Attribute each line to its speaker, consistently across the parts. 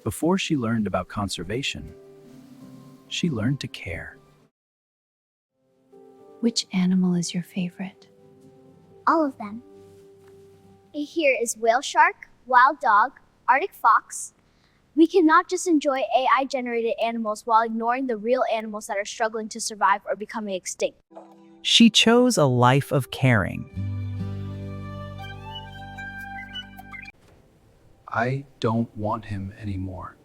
Speaker 1: Before she learned about conservation, she learned to care.
Speaker 2: Which animal is your favorite?
Speaker 3: All of them. Here is whale shark, wild dog, Arctic fox. We cannot just enjoy AI-generated animals while ignoring the real animals that are struggling to survive or becoming extinct.
Speaker 4: She chose a life of caring.
Speaker 1: I don't want him anymore.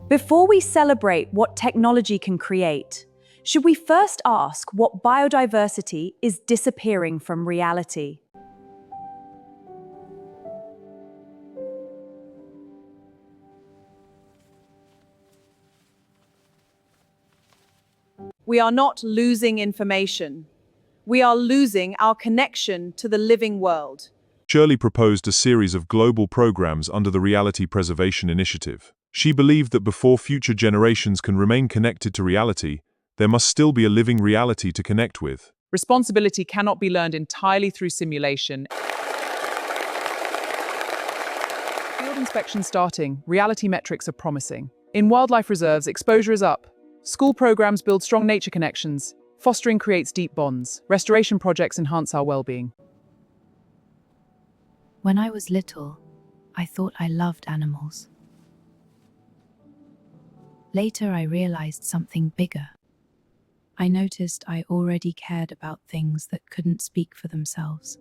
Speaker 5: Before we celebrate what technology can create, should we first ask what biodiversity is disappearing from reality? We are not losing information. We are losing our connection to the living world.
Speaker 6: Shirley proposed a series of global programs under the Reality Preservation Initiative. She believed that before future generations can remain connected to reality, there must still be a living reality to connect with.
Speaker 7: Responsibility cannot be learned entirely through simulation. Field inspection starting. Reality metrics are promising. In wildlife reserves, exposure is up. School programs build strong nature connections. Fostering creates deep bonds. Restoration projects enhance our well-being.
Speaker 2: When I was little, I thought I loved animals. Later, I realized something bigger. I noticed I already cared about things that couldn't speak for themselves.